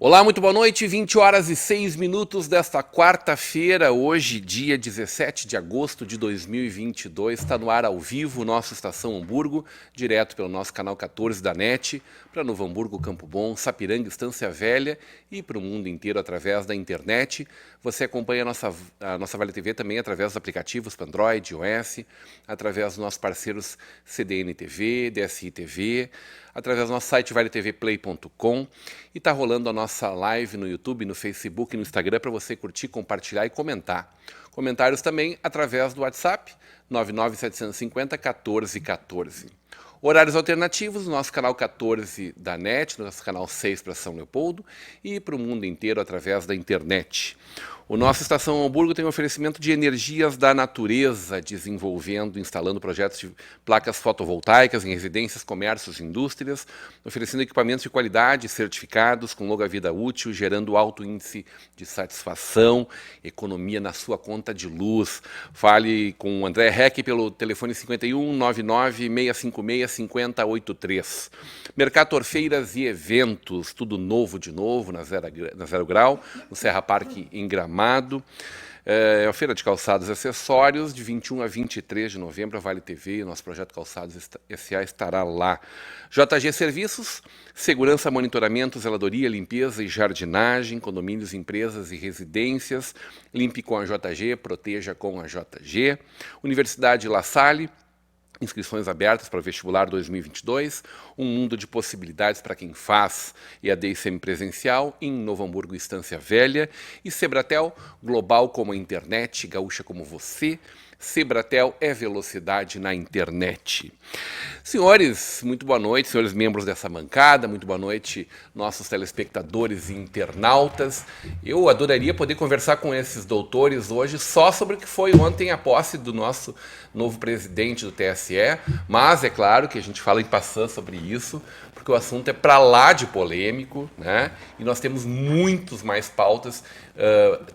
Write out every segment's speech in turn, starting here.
Olá, muito boa noite, 20 horas e 6 minutos desta quarta-feira, hoje, dia 17 de agosto de 2022, está no ar ao vivo, nosso Estação Hamburgo, direto pelo nosso canal 14 da NET, para Novo Hamburgo, Campo Bom, Sapiranga, Estância Velha e para o mundo inteiro através da internet. Você acompanha a nossa Vale TV também através dos aplicativos para Android, iOS, através dos nossos parceiros CDN TV, DSI TV, através do nosso site valetvplay.com e está rolando a nossa live no YouTube, no Facebook e no Instagram para você curtir, compartilhar e comentar. Comentários também através do WhatsApp 99750 1414. Horários alternativos no nosso canal 14 da NET, no nosso canal 6 para São Leopoldo e para o mundo inteiro através da internet. O nosso Estação Hamburgo tem um oferecimento de energias da natureza, desenvolvendo, instalando projetos de placas fotovoltaicas em residências, comércios e indústrias, oferecendo equipamentos de qualidade certificados com longa vida útil, gerando alto índice de satisfação, economia na sua conta de luz. Fale com o André Heck pelo telefone 51 99 656 5083. Mercator Feiras e Eventos, tudo novo de novo na Zero Grau, no Serra Parque em Gramado. É a Feira de Calçados e Acessórios, de 21 a 23 de novembro, a Vale TV, nosso projeto Calçados S.A. estará lá. JG Serviços, segurança, monitoramento, zeladoria, limpeza e jardinagem, condomínios, empresas e residências. Limpe com a JG, proteja com a JG. Universidade La Salle, inscrições abertas para o vestibular 2022, um mundo de possibilidades para quem faz EAD semipresencial em Novo Hamburgo, Estância Velha, e Sebratel, global como a internet, gaúcha como você. Sebratel é velocidade na internet. Senhores, muito boa noite, senhores membros dessa bancada, muito boa noite, nossos telespectadores e internautas. Eu adoraria poder conversar com esses doutores hoje só sobre o que foi ontem a posse do nosso novo presidente do TSE, mas é claro que a gente fala em passando sobre isso, porque o assunto é para lá de polêmico, né? E nós temos muitos mais pautas,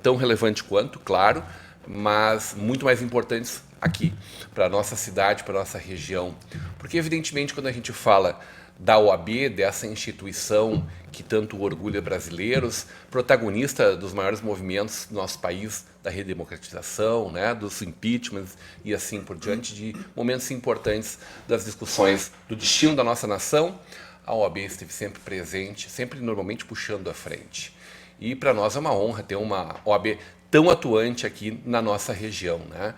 tão relevantes quanto, claro, mas muito mais importantes aqui, para a nossa cidade, para a nossa região. Porque, evidentemente, quando a gente fala da OAB, dessa instituição que tanto orgulha brasileiros, protagonista dos maiores movimentos do nosso país, da redemocratização, né, dos impeachments e assim por diante, de momentos importantes das discussões do destino da nossa nação, a OAB esteve sempre presente, sempre normalmente puxando à frente. E para nós é uma honra ter uma OAB tão atuante aqui na nossa região, né?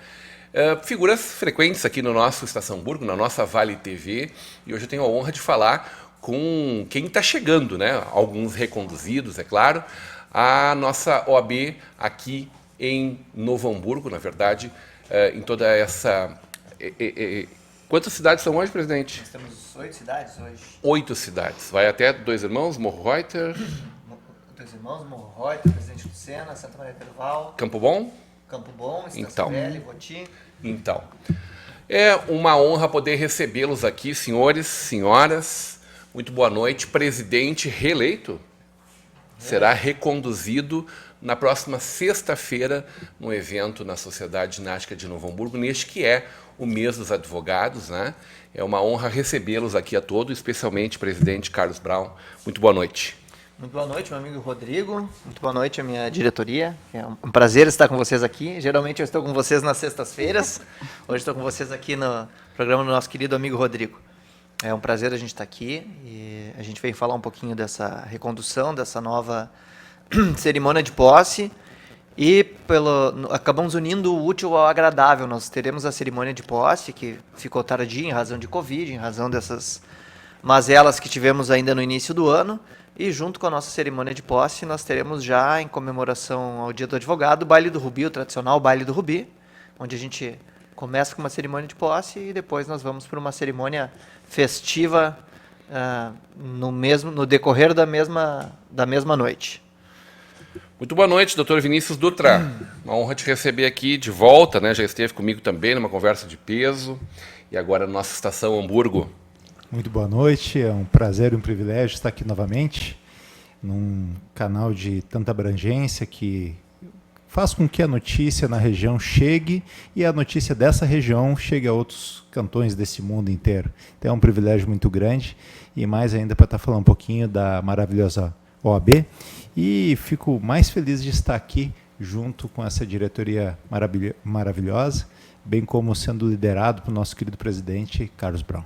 Figuras frequentes aqui no nosso Estação Hamburgo, na nossa Vale TV, e hoje eu tenho a honra de falar com quem está chegando, né? Alguns reconduzidos, é claro, a nossa OAB aqui em Novo Hamburgo, na verdade, em toda essa... Quantas cidades são hoje, presidente? Nós temos 8 cidades hoje. 8 cidades. Vai até Dois Irmãos, Morro Reuter... Dois Irmãos, Morro Reuter, Presidente Lucena, Santa Maria do Herval. Campo Bom? Campo Bom, Estância Velha, Votim. Então, é uma honra poder recebê-los aqui, senhores, senhoras. Muito boa noite. Presidente reeleito será reconduzido na próxima sexta-feira no evento na Sociedade Ginástica de Novo Hamburgo, neste que é o mês dos advogados, né? É uma honra recebê-los aqui a todos, especialmente presidente Carlos Brown. Muito boa noite. Muito boa noite, meu amigo Rodrigo. Muito boa noite, a minha diretoria. É um prazer estar com vocês aqui. Geralmente eu estou com vocês nas sextas-feiras. Hoje estou com vocês aqui no programa do nosso querido amigo Rodrigo. É um prazer a gente estar aqui e a gente veio falar um pouquinho dessa recondução, dessa nova cerimônia de posse e acabamos unindo o útil ao agradável. Nós teremos a cerimônia de posse, que ficou tardia em razão de Covid, em razão dessas mazelas que tivemos ainda no início do ano. E junto com a nossa cerimônia de posse, nós teremos já, em comemoração ao Dia do Advogado, o Baile do Rubi, o tradicional Baile do Rubi, onde a gente começa com uma cerimônia de posse e depois nós vamos para uma cerimônia festiva no decorrer da mesma noite. Muito boa noite, doutor Vinícius Dutra. Uma honra te receber aqui de volta, né? Já esteve comigo também numa conversa de peso e agora na nossa Estação Hamburgo. Muito boa noite, é um prazer e um privilégio estar aqui novamente, num canal de tanta abrangência que faz com que a notícia na região chegue e a notícia dessa região chegue a outros cantões desse mundo inteiro. Então é um privilégio muito grande e mais ainda para estar falando um pouquinho da maravilhosa OAB e fico mais feliz de estar aqui junto com essa diretoria maravilhosa, bem como sendo liderado pelo nosso querido presidente Carlos Brown.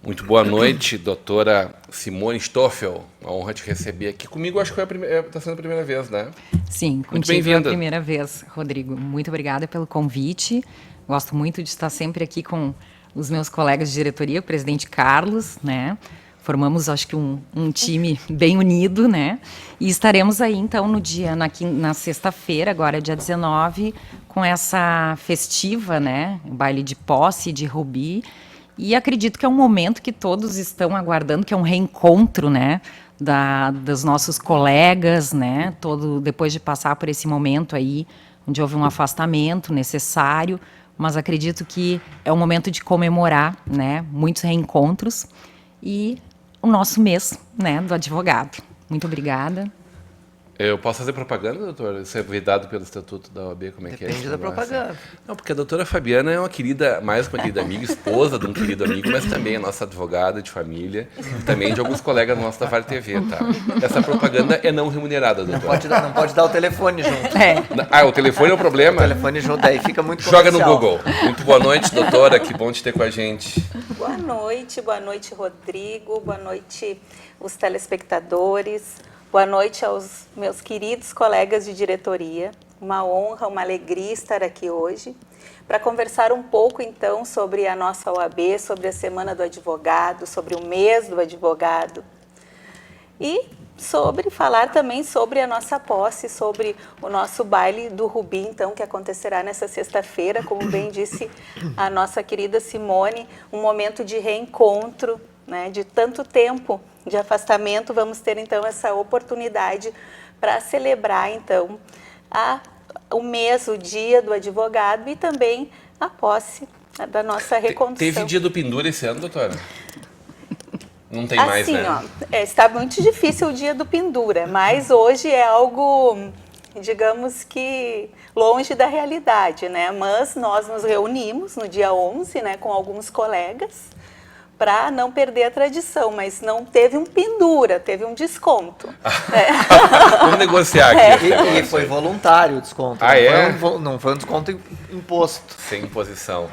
Muito boa noite, doutora Simone Stoffel. Uma honra te receber aqui. Comigo acho que está sendo a primeira vez, né? Sim, contigo é a primeira vez, Rodrigo. Muito obrigada pelo convite. Gosto muito de estar sempre aqui com os meus colegas de diretoria, o presidente Carlos, né? Formamos, acho que, um time bem unido, né? E estaremos aí, então, na sexta-feira, agora dia 19, com essa festiva, né? Um baile de posse de Rubi. E acredito que é um momento que todos estão aguardando, que é um reencontro, né? Dos nossos colegas, né? Depois de passar por esse momento aí, onde houve um afastamento necessário, mas acredito que é um momento de comemorar, né? Muitos reencontros e o nosso mês, né, do advogado. Muito obrigada. Eu posso fazer propaganda, doutor? Ser vedado pelo Estatuto da OAB, como é que é? Depende da propaganda. Não, porque a doutora Fabiana é uma querida, mais uma querida amiga, esposa de um querido amigo, mas também é nossa advogada de família, e também de alguns colegas nossos da VAR TV, tá? Essa propaganda é não remunerada, doutor. Não pode dar o telefone junto. Ah, o telefone é o problema? O telefone junto, aí fica muito Joga comercial. no Google. Muito boa noite, doutora, que bom te ter com a gente. Boa noite, Rodrigo, boa noite, os telespectadores. Boa noite aos meus queridos colegas de diretoria. Uma honra, uma alegria estar aqui hoje para conversar um pouco, então, sobre a nossa OAB, sobre a Semana do Advogado, sobre o mês do advogado e falar também sobre a nossa posse, sobre o nosso baile do Rubi, então, que acontecerá nessa sexta-feira, como bem disse a nossa querida Simone, um momento de reencontro, né, de tanto tempo de afastamento. Vamos ter, então, essa oportunidade para celebrar, então, o mês, o dia do advogado e também a posse da nossa recondução. Teve dia do pendura esse ano, doutora? Não tem mais, né? Está muito difícil o dia do pendura, mas hoje é algo, digamos que, longe da realidade, né? Mas nós nos reunimos no dia 11, né, com alguns colegas, para não perder a tradição, mas não teve um pendura, teve um desconto. Vamos negociar aqui. E foi voluntário o desconto. Não foi um desconto imposto. Sem imposição.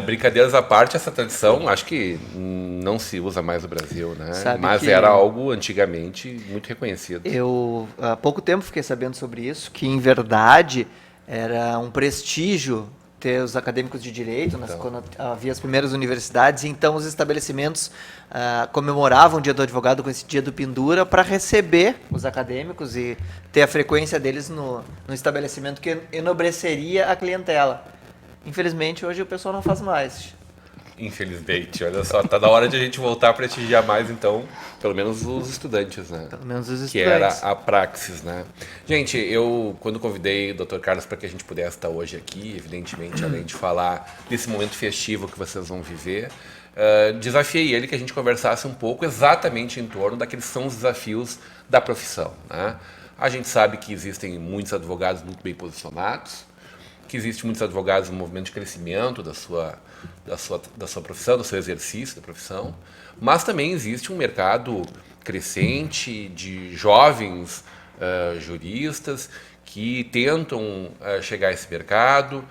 Brincadeiras à parte, essa tradição acho que não se usa mais no Brasil, né? Mas era algo antigamente muito reconhecido. Eu há pouco tempo fiquei sabendo sobre isso, que em verdade era um prestígio ter os acadêmicos de direito, quando havia as primeiras universidades, então os estabelecimentos comemoravam o dia do advogado com esse dia do pendura para receber os acadêmicos e ter a frequência deles no estabelecimento, que enobreceria a clientela. Infelizmente, hoje o pessoal não faz mais. Infelizmente, olha só, tá na hora de a gente voltar a prestigiar mais, então, pelo menos os estudantes, né? Pelo menos os estudantes. Que era a praxis, né? Gente, eu, quando convidei o Dr. Carlos para que a gente pudesse estar hoje aqui, evidentemente, além de falar desse momento festivo que vocês vão viver, desafiei ele que a gente conversasse um pouco exatamente em torno daqueles que são os desafios da profissão, né? A gente sabe que existem muitos advogados muito bem posicionados, que existem muitos advogados no movimento de crescimento da sua profissão, do seu exercício da profissão, mas também existe um mercado crescente de jovens juristas que tentam chegar a esse mercado.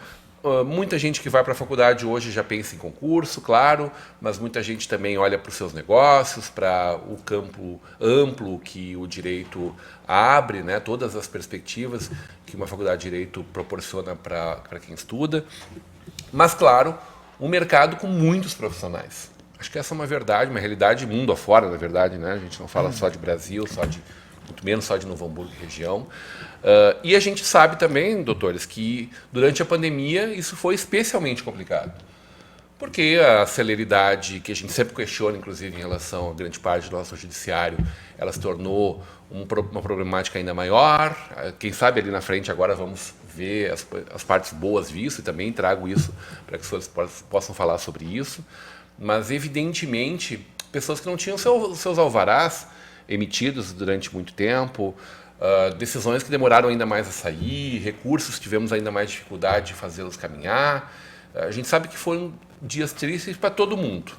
Muita gente que vai para a faculdade hoje já pensa em concurso, claro, mas muita gente também olha para os seus negócios, para o campo amplo que o direito abre, né, todas as perspectivas que uma faculdade de direito proporciona para quem estuda. Mas, claro, um mercado com muitos profissionais. Acho que essa é uma verdade, uma realidade mundo afora, na verdade, né? A gente não fala só de Brasil, muito menos só de Novo Hamburgo e região. E a gente sabe também, doutores, que durante a pandemia isso foi especialmente complicado. Porque a celeridade que a gente sempre questiona, inclusive em relação a grande parte do nosso judiciário, ela se tornou uma problemática ainda maior. Quem sabe ali na frente agora vamos ver as partes boas disso, e também trago isso para que os senhores possam falar sobre isso. Mas, evidentemente, pessoas que não tinham seus alvarás emitidos durante muito tempo, decisões que demoraram ainda mais a sair, recursos que tivemos ainda mais dificuldade de fazê-los caminhar. A gente sabe que foram dias tristes para todo mundo.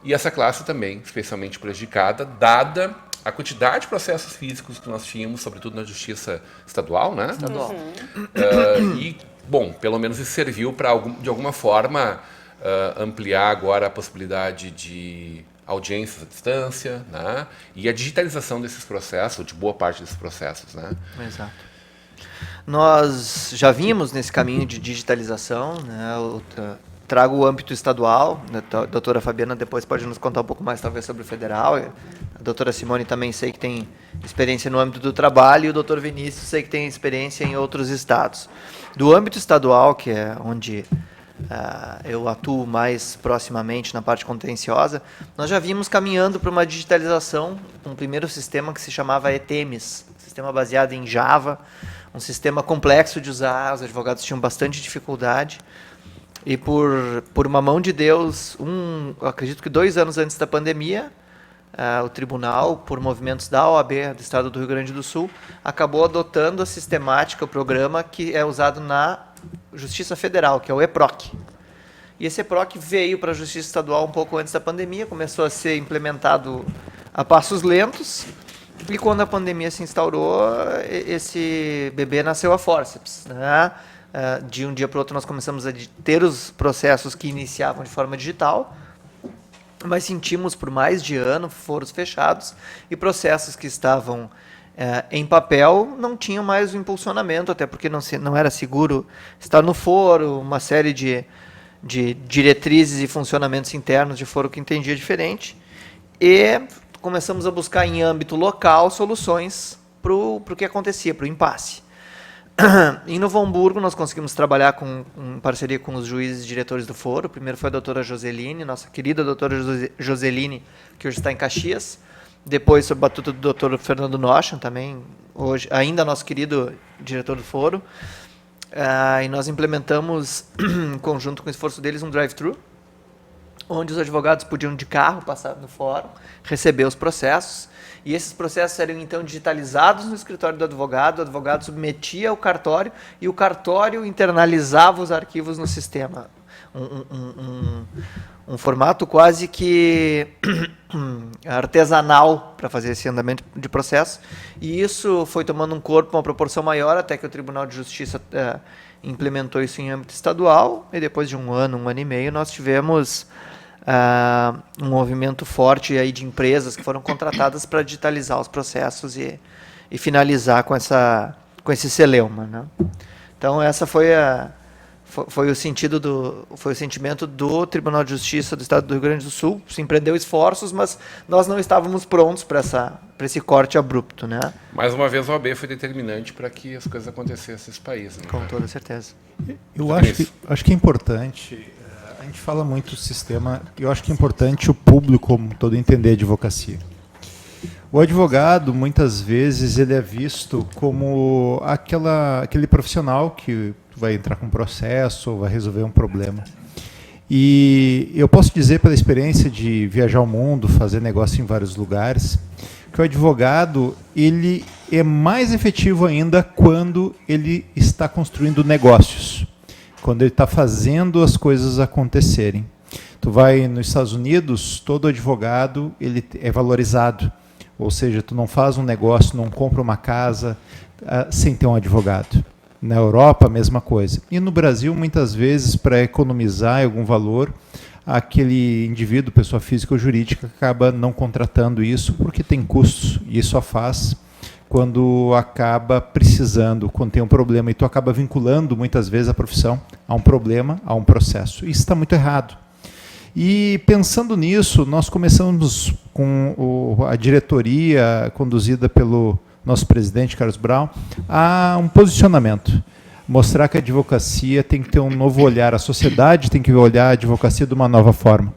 E essa classe também, especialmente prejudicada, dada a quantidade de processos físicos que nós tínhamos, sobretudo na justiça estadual, né? Estadual. E, bom, pelo menos isso serviu para, de alguma forma, ampliar agora a possibilidade de audiências à distância, né? E a digitalização desses processos, de boa parte desses processos, né? Exato. Nós já vínhamos nesse caminho de digitalização, né? Trago o âmbito estadual, né? A doutora Fabiana depois pode nos contar um pouco mais, talvez, sobre o federal. A doutora Simone também sei que tem experiência no âmbito do trabalho, e o doutor Vinícius sei que tem experiência em outros estados. Do âmbito estadual, que é onde eu atuo mais proximamente na parte contenciosa, nós já vimos caminhando para uma digitalização, um primeiro sistema que se chamava ETEMES, sistema baseado em Java, um sistema complexo de usar, os advogados tinham bastante dificuldade, e por uma mão de Deus, eu acredito que 2 anos antes da pandemia, o tribunal, por movimentos da OAB do estado do Rio Grande do Sul, acabou adotando a sistemática, o programa que é usado na Justiça Federal, que é o EPROC. E esse EPROC veio para a Justiça Estadual um pouco antes da pandemia, começou a ser implementado a passos lentos, e quando a pandemia se instaurou, esse bebê nasceu a fórceps, né? De um dia para o outro nós começamos a ter os processos que iniciavam de forma digital, mas sentimos por mais de ano foros fechados e processos que estavam em papel não tinham mais o impulsionamento, até porque não era seguro estar no foro, uma série de diretrizes e funcionamentos internos de foro que entendia diferente, e começamos a buscar em âmbito local soluções para o que acontecia, para o impasse. Em Novo Hamburgo, nós conseguimos trabalhar em parceria com os juízes e diretores do foro. O primeiro foi a doutora Joseline, nossa querida doutora Joseline, que hoje está em Caxias. Depois, sob a batuta do doutor Fernando Nochan, também, hoje, ainda nosso querido diretor do foro. E nós implementamos, em conjunto com o esforço deles, um drive-thru, onde os advogados podiam de carro passar no fórum, receber os processos, e esses processos eram então digitalizados no escritório do advogado, o advogado submetia ao cartório e o cartório internalizava os arquivos no sistema. Um formato quase que artesanal para fazer esse andamento de processo, e isso foi tomando um corpo, uma proporção maior, até que o Tribunal de Justiça implementou isso em âmbito estadual, e depois de um ano e meio, nós tivemos um movimento forte aí de empresas que foram contratadas para digitalizar os processos e finalizar com esse celeuma, né? Então essa foi o sentimento do Tribunal de Justiça do Estado do Rio Grande do Sul. Se empreendeu esforços, mas nós não estávamos prontos para esse corte abrupto, né? Mais uma vez, a OAB foi determinante para que as coisas acontecessem nesse país, né? Com toda certeza. Eu acho que é importante. A gente fala muito do sistema, eu acho que é importante o público como todo entender a advocacia. O advogado, muitas vezes, ele é visto como aquele profissional que vai entrar com um processo ou vai resolver um problema. E eu posso dizer, pela experiência de viajar ao mundo, fazer negócio em vários lugares, que o advogado ele é mais efetivo ainda quando ele está construindo negócios, quando ele está fazendo as coisas acontecerem. Tu vai nos Estados Unidos, todo advogado ele é valorizado. Ou seja, tu não faz um negócio, não compra uma casa sem ter um advogado. Na Europa, a mesma coisa. E no Brasil, muitas vezes, para economizar algum valor, aquele indivíduo, pessoa física ou jurídica, acaba não contratando isso porque tem custos. E isso só faz quando acaba precisando, quando tem um problema, e tu acaba vinculando muitas vezes a profissão a um problema, a um processo. Isso está muito errado. E pensando nisso, nós começamos com a diretoria conduzida pelo nosso presidente, Carlos Brown, a um posicionamento. Mostrar que a advocacia tem que ter um novo olhar, a sociedade tem que olhar a advocacia de uma nova forma.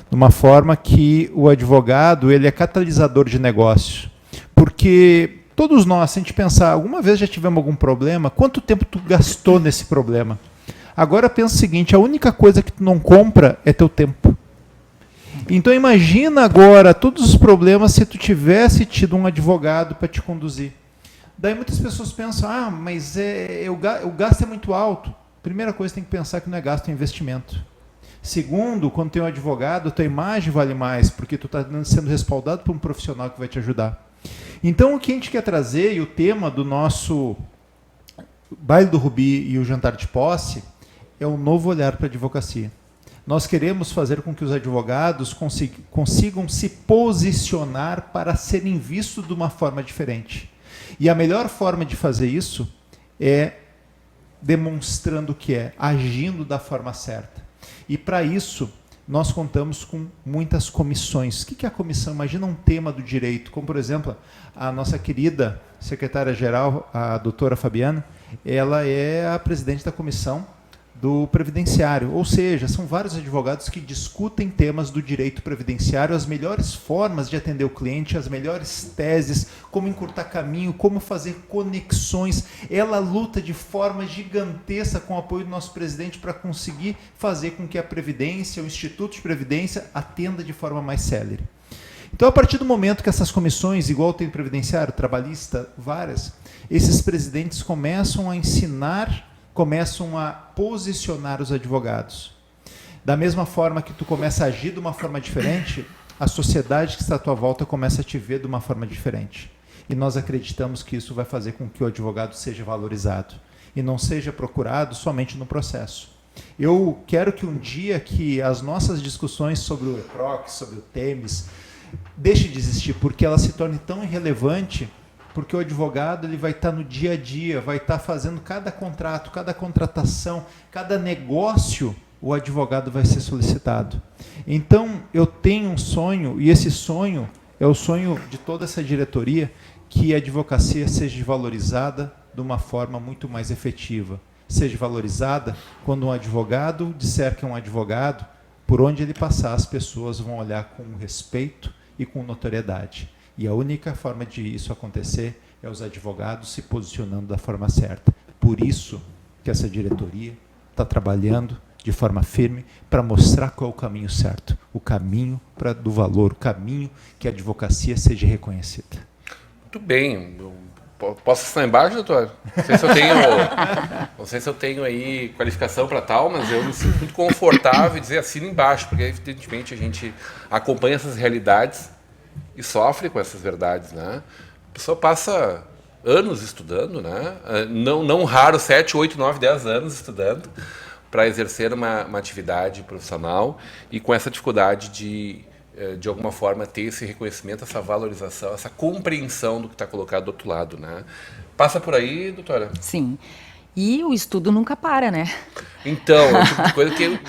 De uma forma que o advogado ele é catalisador de negócio. Porque todos nós, se a gente pensar, alguma vez já tivemos algum problema, quanto tempo tu gastou nesse problema? Agora pensa o seguinte, a única coisa que tu não compra é teu tempo. Então imagina agora todos os problemas se tu tivesse tido um advogado para te conduzir. Daí muitas pessoas pensam, mas o gasto é muito alto. Primeira coisa, tem que pensar que não é gasto, é investimento. Segundo, quando tem um advogado, a tua imagem vale mais, porque tu está sendo respaldado por um profissional que vai te ajudar. Então, o que a gente quer trazer, e o tema do nosso Baile do Rubi e o Jantar de Posse, é um novo olhar para a advocacia. Nós queremos fazer com que os advogados consigam se posicionar para serem vistos de uma forma diferente. E a melhor forma de fazer isso é demonstrando o que é, agindo da forma certa. E para isso, nós contamos com muitas comissões. O que é a comissão? Imagina um tema do direito, como, por exemplo, a nossa querida secretária-geral, a doutora Fabiana, ela é a presidente da comissão do previdenciário, ou seja, são vários advogados que discutem temas do direito previdenciário, as melhores formas de atender o cliente, as melhores teses, como encurtar caminho, como fazer conexões. Ela luta de forma gigantesca com o apoio do nosso presidente para conseguir fazer com que a Previdência, o Instituto de Previdência, atenda de forma mais célere. Então, a partir do momento que essas comissões, igual tem previdenciário, trabalhista, várias, esses presidentes começam a ensinar, começam a posicionar os advogados. Da mesma forma que tu começa a agir de uma forma diferente, a sociedade que está à tua volta começa a te ver de uma forma diferente. E nós acreditamos que isso vai fazer com que o advogado seja valorizado e não seja procurado somente no processo. Eu quero que um dia que as nossas discussões sobre o EPROC, sobre o TEMES, deixe de existir, porque ela se torne tão irrelevante, porque o advogado ele vai estar no dia a dia, vai estar fazendo cada contrato, cada contratação, cada negócio, o advogado vai ser solicitado. Então, eu tenho um sonho, e esse sonho é o sonho de toda essa diretoria, que a advocacia seja valorizada de uma forma muito mais efetiva. Seja valorizada quando um advogado disser que é um advogado, por onde ele passar, as pessoas vão olhar com respeito e com notoriedade. E a única forma de isso acontecer é os advogados se posicionando da forma certa. Por isso que essa diretoria está trabalhando de forma firme para mostrar qual é o caminho certo, o caminho do valor, o caminho que a advocacia seja reconhecida. Muito bem. Posso assinar embaixo, doutor? Não sei se eu tenho aí qualificação para tal, mas eu me sinto muito confortável em dizer assina embaixo, porque evidentemente a gente acompanha essas realidades e sofre com essas verdades, né? A pessoa passa anos estudando, né? Não raro 7, 8, 9, 10 anos estudando para exercer uma atividade profissional e com essa dificuldade de alguma forma ter esse reconhecimento, essa valorização, essa compreensão do que está colocado do outro lado, né? Passa por aí, doutora? Sim. E o estudo nunca para, né? Então, é o tipo de coisa que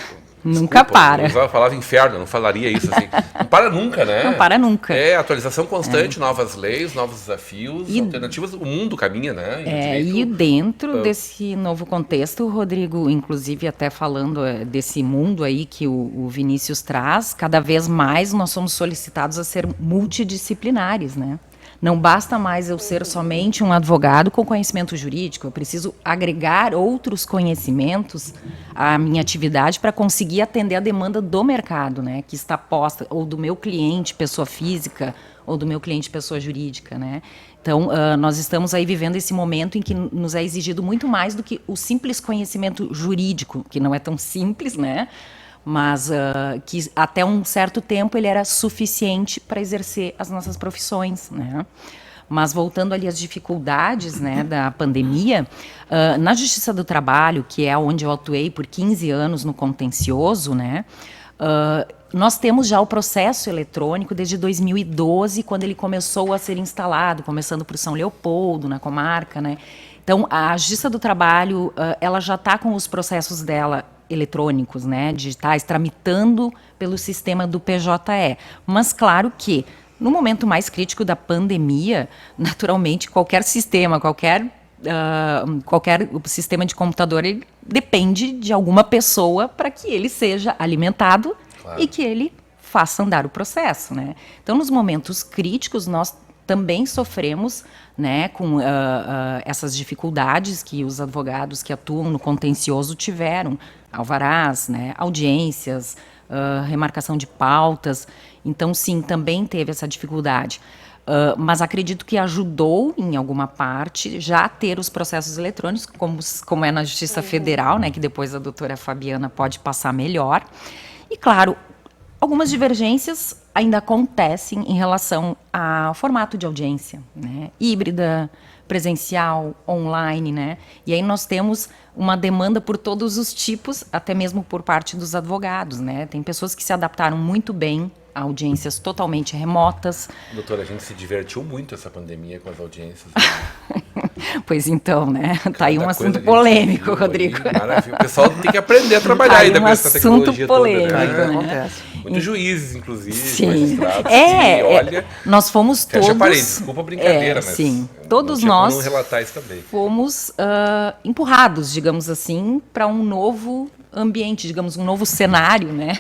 nunca para. Eu falava inferno, não falaria isso assim. Não para nunca, né? Não para nunca. É, atualização constante, novas leis, novos desafios, alternativas, o mundo caminha, né? E dentro desse novo contexto, Rodrigo, inclusive até falando desse mundo aí que o Vinícius traz, cada vez mais nós somos solicitados a ser multidisciplinares, né? Não basta mais eu ser somente um advogado com conhecimento jurídico, eu preciso agregar outros conhecimentos à minha atividade para conseguir atender a demanda do mercado, né, que está posta, ou do meu cliente, pessoa física, ou do meu cliente, pessoa jurídica, né. Então, nós estamos aí vivendo esse momento em que nos é exigido muito mais do que o simples conhecimento jurídico, que não é tão simples, né, mas que até um certo tempo ele era suficiente para exercer as nossas profissões, né? Mas voltando ali às dificuldades, né, da pandemia, na Justiça do Trabalho, que é onde eu atuei por 15 anos no contencioso, né, nós temos já o processo eletrônico desde 2012, quando ele começou a ser instalado, começando por São Leopoldo, na comarca, né? Então, a Justiça do Trabalho, ela já está com os processos dela eletrônicos, né, digitais, tramitando pelo sistema do PJE. Mas, claro que, no momento mais crítico da pandemia, naturalmente, qualquer sistema, qualquer sistema de computador, ele depende de alguma pessoa para que ele seja alimentado e que ele faça andar o processo, né? Então, nos momentos críticos, nós também sofremos, né, com essas dificuldades que os advogados que atuam no contencioso tiveram, alvarás, né, audiências, remarcação de pautas. Então, sim, também teve essa dificuldade. Mas acredito que ajudou, em alguma parte, já a ter os processos eletrônicos, como é na Justiça Federal, né, que depois a doutora Fabiana pode passar melhor. E, claro, algumas divergências ainda acontecem em relação ao formato de audiência, né? Híbrida, presencial, online, né? E aí nós temos uma demanda por todos os tipos, até mesmo por parte dos advogados, né? Tem pessoas que se adaptaram muito bem a audiências totalmente remotas. Doutora, a gente se divertiu muito essa pandemia com as audiências. Pois então, né? Tá aí um assunto polêmico, Rodrigo. Aí, maravilha. O pessoal tem que aprender a trabalhar ainda com essa tecnologia polêmico, toda, né? Acontece. Muitos juízes, inclusive, sim. magistrados. Sim, olha, nós fomos todos... Fecha parede, desculpa a brincadeira, mas... Sim, todos não nós não relatar isso também. fomos empurrados, digamos assim, para um novo ambiente, digamos, um novo cenário, né?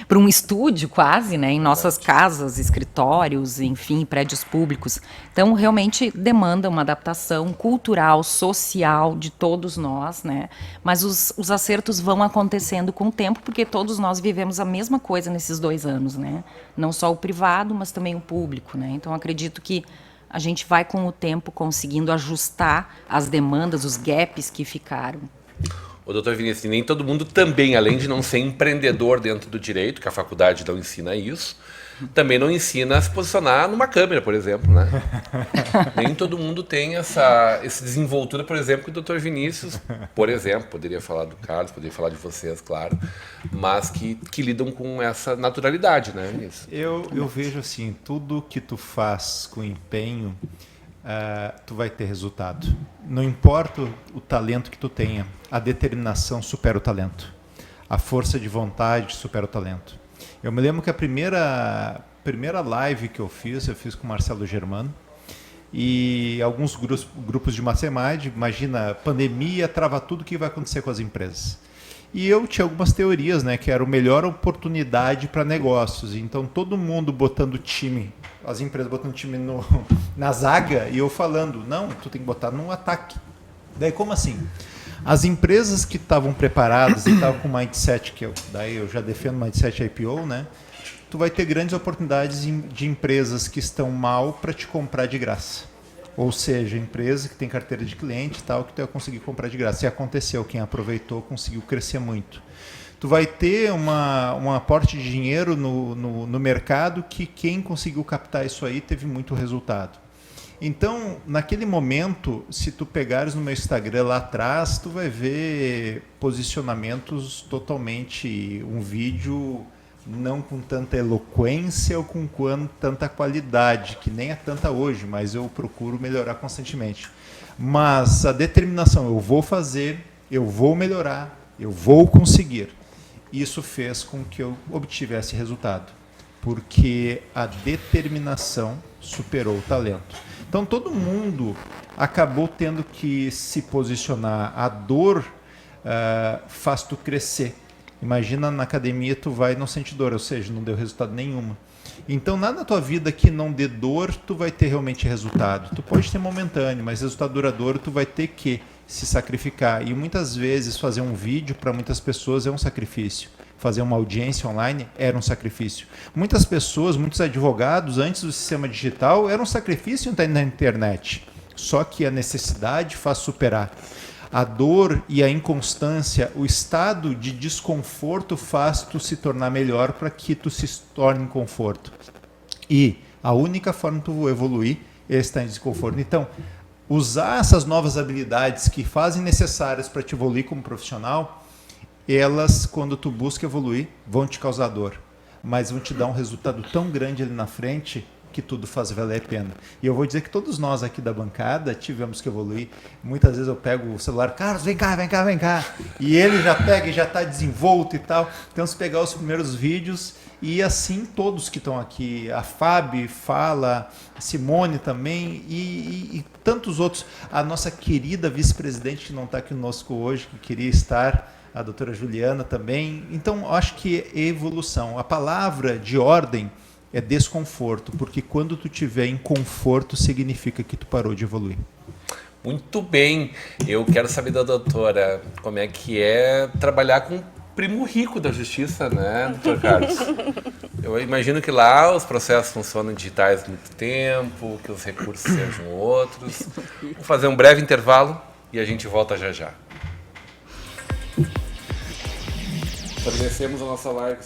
Para um estúdio quase, né? Em nossas casas, escritórios, enfim, prédios públicos. Então, realmente demanda uma adaptação cultural, social de todos nós, né? Mas os acertos vão acontecendo com o tempo, porque todos nós vivemos a mesma coisa nesses 2 anos, né? Não só o privado, mas também o público, né? Então, acredito que a gente vai, com o tempo, conseguindo ajustar as demandas, os gaps que ficaram. O doutor Vinícius, nem todo mundo também, além de não ser empreendedor dentro do direito, que a faculdade não ensina isso, também não ensina a se posicionar numa câmera, por exemplo, né? Nem todo mundo tem essa desenvoltura, por exemplo, que o doutor Vinícius, por exemplo, poderia falar do Carlos, poderia falar de vocês, claro, mas que lidam com essa naturalidade, né? Isso. Eu vejo assim, tudo que tu faz com empenho, tu vai ter resultado. Não importa o talento que tu tenha, a determinação supera o talento. A força de vontade supera o talento. Eu me lembro que a primeira live que eu fiz com o Marcelo Germano e alguns grupos de matemática. Imagina, pandemia trava tudo que vai acontecer com as empresas. E eu tinha algumas teorias, né, que era a melhor oportunidade para negócios. Então, todo mundo botando time, as empresas botando time na zaga, e eu falando, não, tu tem que botar no ataque. Daí, como assim? As empresas que estavam preparadas e estavam com o mindset, daí eu já defendo o mindset IPO, né? Tu vai ter grandes oportunidades de empresas que estão mal para te comprar de graça. Ou seja, empresa que tem carteira de cliente e tal, que tu vai conseguir comprar de graça. E aconteceu, quem aproveitou conseguiu crescer muito. Tu vai ter um aporte de dinheiro no mercado que quem conseguiu captar isso aí teve muito resultado. Então, naquele momento, se tu pegares no meu Instagram lá atrás, tu vai ver posicionamentos totalmente, um vídeo não com tanta eloquência ou com tanta qualidade, que nem é tanta hoje, mas eu procuro melhorar constantemente. Mas a determinação, eu vou fazer, eu vou melhorar, eu vou conseguir. Isso fez com que eu obtivesse resultado, porque a determinação superou o talento. Então todo mundo acabou tendo que se posicionar. A dor faz tu crescer. Imagina, na academia tu vai e não sente dor, ou seja, não deu resultado nenhuma. Então nada na tua vida que não dê dor, tu vai ter realmente resultado. Tu pode ter momentâneo, mas resultado duradouro tu vai ter que se sacrificar. E muitas vezes fazer um vídeo para muitas pessoas é um sacrifício. Fazer uma audiência online era um sacrifício. Muitas pessoas, muitos advogados, antes do sistema digital, era um sacrifício estar na internet. Só que a necessidade faz superar. A dor e a inconstância, o estado de desconforto faz tu se tornar melhor para que tu se torne em conforto. E a única forma de tu evoluir é estar em desconforto. Então, usar essas novas habilidades que fazem necessárias para te evoluir como profissional, elas, quando tu busca evoluir, vão te causar dor, mas vão te dar um resultado tão grande ali na frente que tudo faz valer a pena. E eu vou dizer que todos nós aqui da bancada tivemos que evoluir. Muitas vezes eu pego o celular, Carlos, vem cá, vem cá, vem cá. E ele já pega e já está desenvolto e tal. Então, se pegar os primeiros vídeos, e assim todos que estão aqui, a Fábio fala, a Simone também, e tantos outros. A nossa querida vice-presidente que não está aqui conosco hoje, que queria estar, a doutora Juliana também. Então, eu acho que é evolução. A palavra de ordem é desconforto, porque quando tu tiver em conforto, significa que tu parou de evoluir. Muito bem. Eu quero saber da doutora como é que é trabalhar com o primo rico da justiça, né, doutor Carlos? Eu imagino que lá os processos funcionam digitais há muito tempo, que os recursos sejam outros. Vou fazer um breve intervalo e a gente volta já já. Estabelecemos a nossa live.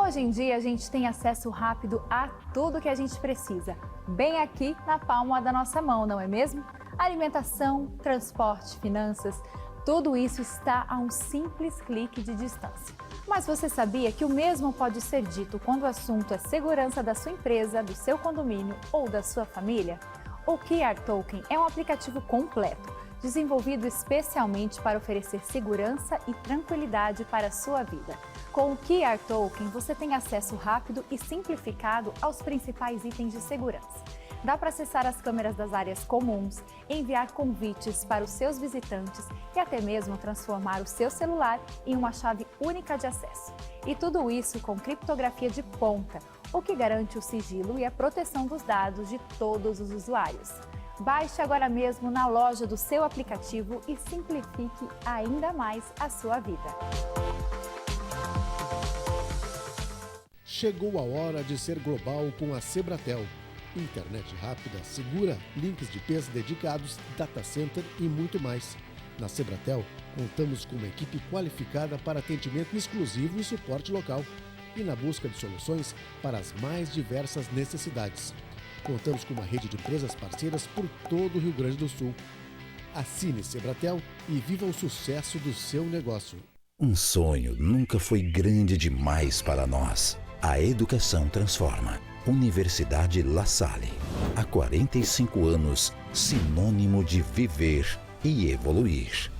Hoje em dia, a gente tem acesso rápido a tudo que a gente precisa, bem aqui na palma da nossa mão, não é mesmo? Alimentação, transporte, finanças, tudo isso está a um simples clique de distância. Mas você sabia que o mesmo pode ser dito quando o assunto é segurança da sua empresa, do seu condomínio ou da sua família? O QR Token é um aplicativo completo, desenvolvido especialmente para oferecer segurança e tranquilidade para a sua vida. Com o QR Token, você tem acesso rápido e simplificado aos principais itens de segurança. Dá para acessar as câmeras das áreas comuns, enviar convites para os seus visitantes e até mesmo transformar o seu celular em uma chave única de acesso. E tudo isso com criptografia de ponta, o que garante o sigilo e a proteção dos dados de todos os usuários. Baixe agora mesmo na loja do seu aplicativo e simplifique ainda mais a sua vida. Chegou a hora de ser global com a Sebratel. Internet rápida, segura, links de peso dedicados, data center e muito mais. Na Sebratel, contamos com uma equipe qualificada para atendimento exclusivo e suporte local e na busca de soluções para as mais diversas necessidades. Contamos com uma rede de empresas parceiras por todo o Rio Grande do Sul. Assine Sebratel e viva o sucesso do seu negócio. Um sonho nunca foi grande demais para nós. A educação transforma. Universidade La Salle. Há 45 anos, sinônimo de viver e evoluir.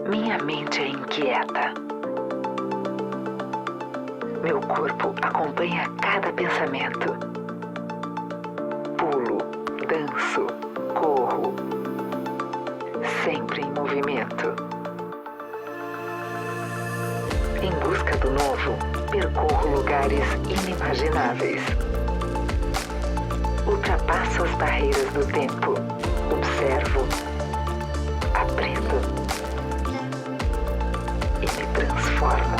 Minha mente é inquieta. Meu corpo acompanha cada pensamento. Pulo, danço, corro, sempre em movimento. Em busca do novo, percorro lugares inimagináveis. Ultrapasso as barreiras do tempo. Observo, aprendo e me transformo.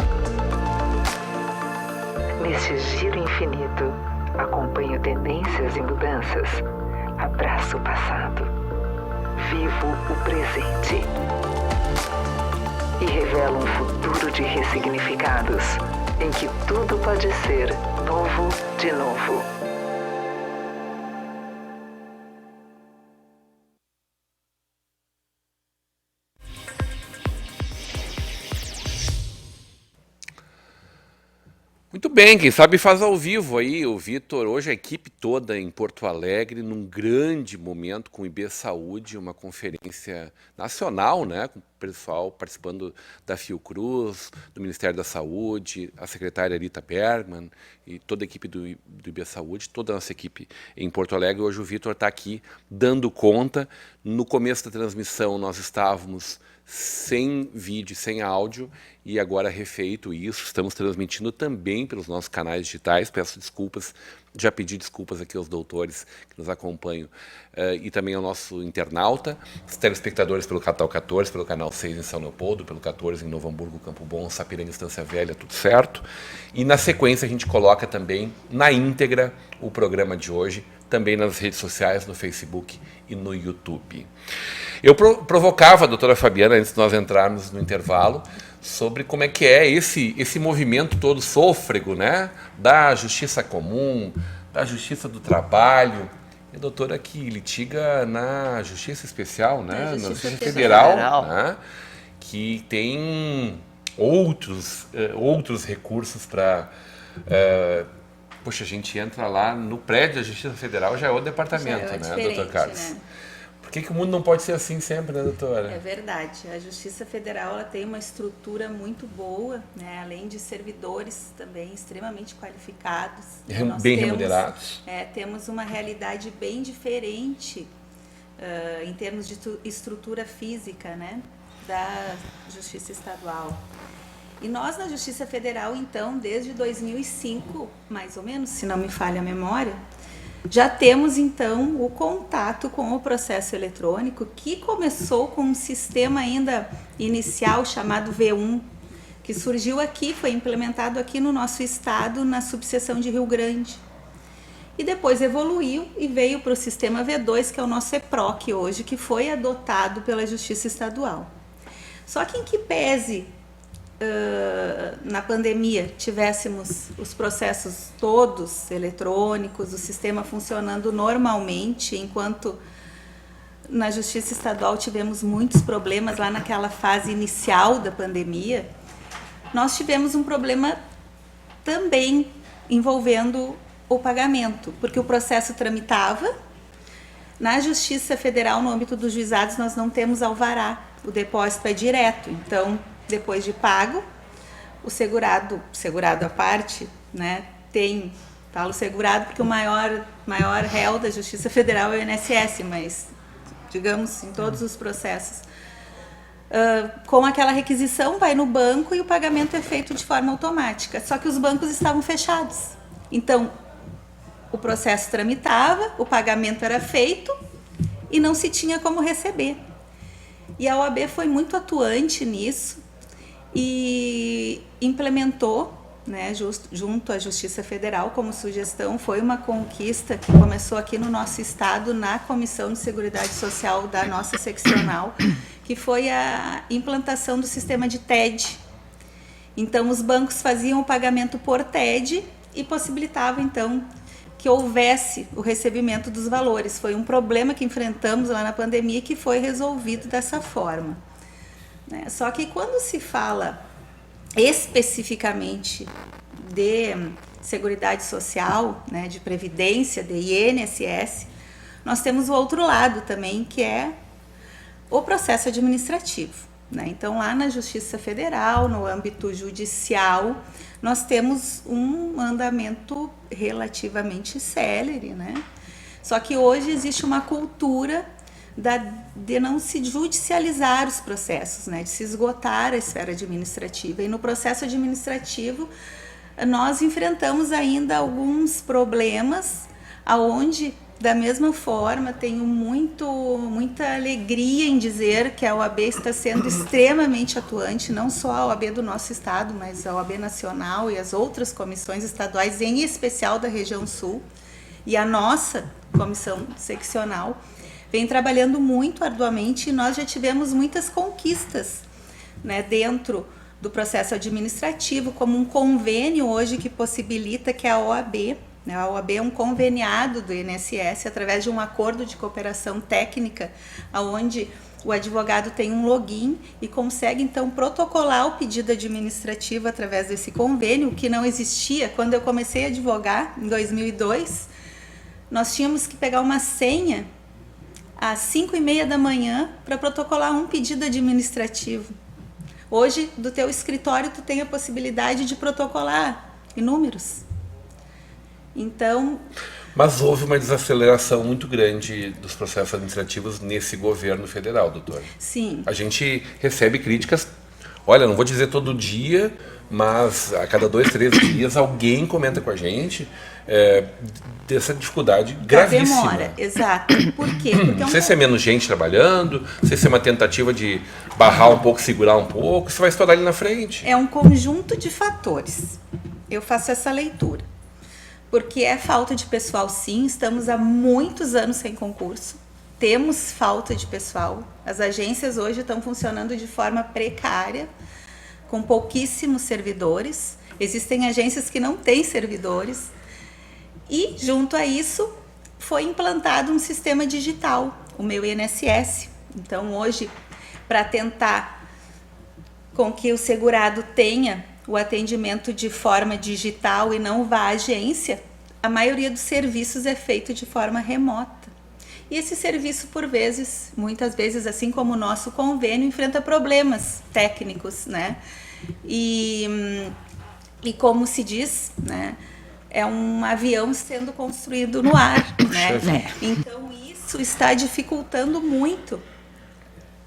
Neste giro infinito, acompanho tendências e mudanças, abraço o passado, vivo o presente e revelo um futuro de ressignificados, em que tudo pode ser novo de novo. Muito bem, quem sabe faz ao vivo aí, o Vitor, hoje a equipe toda em Porto Alegre, num grande momento com o IB Saúde, uma conferência nacional, né, com o pessoal participando da Fiocruz, do Ministério da Saúde, a secretária Rita Bergman e toda a equipe do IB Saúde, toda a nossa equipe em Porto Alegre. Hoje o Vitor está aqui dando conta. No começo da transmissão nós estávamos sem vídeo, sem áudio, e agora refeito isso, estamos transmitindo também pelos nossos canais digitais. Peço desculpas, já pedi desculpas aqui aos doutores que nos acompanham, e também ao nosso internauta, os telespectadores pelo canal 14, pelo canal 6 em São Leopoldo, pelo 14 em Novo Hamburgo, Campo Bom, Sapiranga, Estância Velha, tudo certo. E na sequência a gente coloca também na íntegra o programa de hoje, também nas redes sociais, no Facebook e no YouTube. Eu provocava a doutora Fabiana, antes de nós entrarmos no intervalo, sobre como é que é esse movimento todo sôfrego, né, da justiça comum, da justiça do trabalho. E a doutora que litiga na Justiça Especial, né, na Justiça Federal, né, que tem outros recursos para... Poxa, a gente entra lá no prédio da Justiça Federal, já é outro departamento, né, doutor Carlos? Né? Por que o mundo não pode ser assim sempre, né, doutora? É verdade. A Justiça Federal ela tem uma estrutura muito boa, né, além de servidores também extremamente qualificados. Bem remunerados. Temos uma realidade bem diferente em termos de estrutura física, né, da Justiça Estadual. E nós, na Justiça Federal, então, desde 2005, mais ou menos, se não me falha a memória, já temos, então, o contato com o processo eletrônico, que começou com um sistema ainda inicial chamado V1, que surgiu aqui, foi implementado aqui no nosso estado, na subseção de Rio Grande. E depois evoluiu e veio para o sistema V2, que é o nosso EPROC hoje, que foi adotado pela Justiça Estadual. Só que em que pese na pandemia tivéssemos os processos todos eletrônicos, o sistema funcionando normalmente, enquanto na Justiça Estadual tivemos muitos problemas lá naquela fase inicial da pandemia, nós tivemos um problema também envolvendo o pagamento, porque o processo tramitava. Na Justiça Federal, no âmbito dos juizados, nós não temos alvará, o depósito é direto, então depois de pago, o segurado à parte, né, falo segurado porque o maior réu da Justiça Federal é o INSS, mas, digamos, em todos os processos, com aquela requisição, vai no banco e o pagamento é feito de forma automática, só que os bancos estavam fechados. Então, o processo tramitava, o pagamento era feito e não se tinha como receber. E a OAB foi muito atuante nisso e implementou, né, junto à Justiça Federal como sugestão. Foi uma conquista que começou aqui no nosso estado, na Comissão de Seguridade Social da nossa seccional, que foi a implantação do sistema de TED. Então, os bancos faziam o pagamento por TED e possibilitava, então, que houvesse o recebimento dos valores. Foi um problema que enfrentamos lá na pandemia e que foi resolvido dessa forma. Só que quando se fala especificamente de Seguridade Social, né, de Previdência, de INSS, nós temos o outro lado também, que é o processo administrativo, né? Então, lá na Justiça Federal, no âmbito judicial, nós temos um andamento relativamente célere, né? Só que hoje existe uma cultura de não se judicializar os processos, né? De se esgotar a esfera administrativa. E no processo administrativo, nós enfrentamos ainda alguns problemas, aonde, da mesma forma, tenho muita alegria em dizer que a OAB está sendo extremamente atuante, não só a OAB do nosso estado, mas a OAB nacional e as outras comissões estaduais, em especial da região sul, e a nossa comissão seccional, vem trabalhando muito arduamente, e nós já tivemos muitas conquistas, né, dentro do processo administrativo, como um convênio hoje que possibilita que a OAB, né, a OAB é um conveniado do INSS através de um acordo de cooperação técnica, onde o advogado tem um login e consegue, então, protocolar o pedido administrativo através desse convênio, que não existia. Quando eu comecei a advogar, em 2002, nós tínhamos que pegar uma senha às 5h30 da manhã para protocolar um pedido administrativo. Hoje, do teu escritório, tu tem a possibilidade de protocolar inúmeros. Então... Mas houve uma desaceleração muito grande dos processos administrativos nesse governo federal, doutor. Sim. A gente recebe críticas, olha, não vou dizer todo dia, mas a cada 2, 3 dias alguém comenta com a gente dessa dificuldade gravíssima. Demora, exato. Por quê? Porque não sei se é menos gente trabalhando, não sei se é uma tentativa de barrar um pouco, segurar um pouco, isso vai estourar ali na frente. É um conjunto de fatores. Eu faço essa leitura. Porque é falta de pessoal, sim. Estamos há muitos anos sem concurso. Temos falta de pessoal. As agências hoje estão funcionando de forma precária, com pouquíssimos servidores. Existem agências que não têm servidores. E, junto a isso, foi implantado um sistema digital, o meu INSS. Então, hoje, para tentar com que o segurado tenha o atendimento de forma digital e não vá à agência, a maioria dos serviços é feito de forma remota. E esse serviço, por vezes, muitas vezes, assim como o nosso convênio, enfrenta problemas técnicos, né? E como se diz, né? É um avião sendo construído no ar, né? Então, isso está dificultando muito